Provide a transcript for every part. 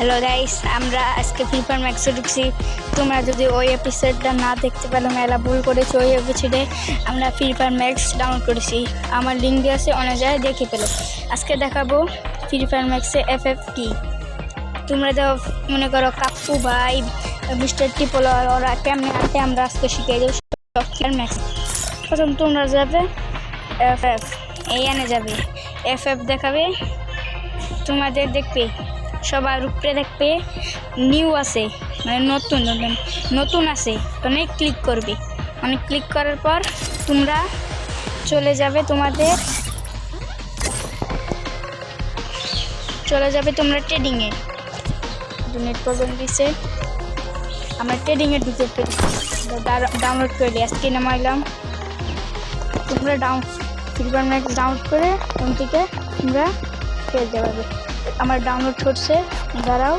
Hello guys, আমরা আজকে free fire ম্যাক্সে ঢুকছি। তোমরা যদি ওই এপিসোডটা না দেখতে পেলো, মেলা ভুল করেছো। ওই এপিসোডে আমরা ফ্রি ফায়ার ম্যাক্স ডাউনলোড করেছি, আমার লিঙ্ক দিয়ে আছে, অনেক জায়গায় দেখে পেলো। আজকে দেখাবো ফ্রি ফায়ার ম্যাক্সে এফএফ কি। তোমরা তো মনে করো কাপ্পু ভাই, মিস্টার টিপল, ওরা কেমনে আনতে, আমরা আজকে শিখিয়ে দেবো ফ্রি ফায়ার ম্যাক্স। প্রথম তোমরা যাবে এফএফ, এই আনে যাবে এফএফ দেখাবে, তোমাদের দেখবে সবার উপরে দেখবে নিউ আছে, মানে নতুন আছে, মানে ক্লিক করবে। মানে ক্লিক করার পর তোমরা চলে যাবে তোমরা ট্রেডিংয়ে। নেট প্রবলেম দিচ্ছে, আমরা ট্রেডিংয়ে ঢুকে ডাউনলোড করে দিই। আজকে নামাইলাম, তোমরা ফ্রি ফায়ার ম্যাক্স ডাউনলোড করে ওখান থেকে তোমরা খেলতে পারবে। আমার ডাউনলোড করছে, দাঁড়াও।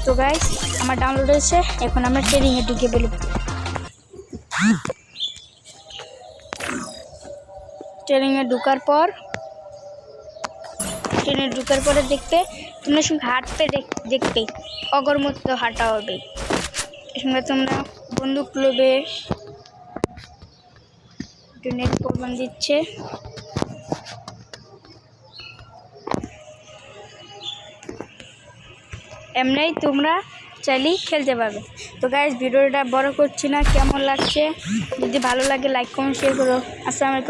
তো গাইস, আমার ডাউনলোড হয়েছে, এখন আমরা ট্রেডিংয়ে ঢুকে বলি। ট্রেডিংয়ে ঢুকার পরে দেখবে তোমরা সঙ্গে হাঁটতে দেখবে অগর মতো হাঁটা হবে। সঙ্গে তোমরা বন্দুক লবে, নেট প্রবলেম দিচ্ছে। এমনি তোমরা চাইলেই খেলতে পারবে। তো গাইস, ভিডিওটা বড় করছি না, কেমন লাগছে? যদি ভালো লাগে লাইক কমেন্ট শেয়ার করো। আসসালামু আলাইকুম।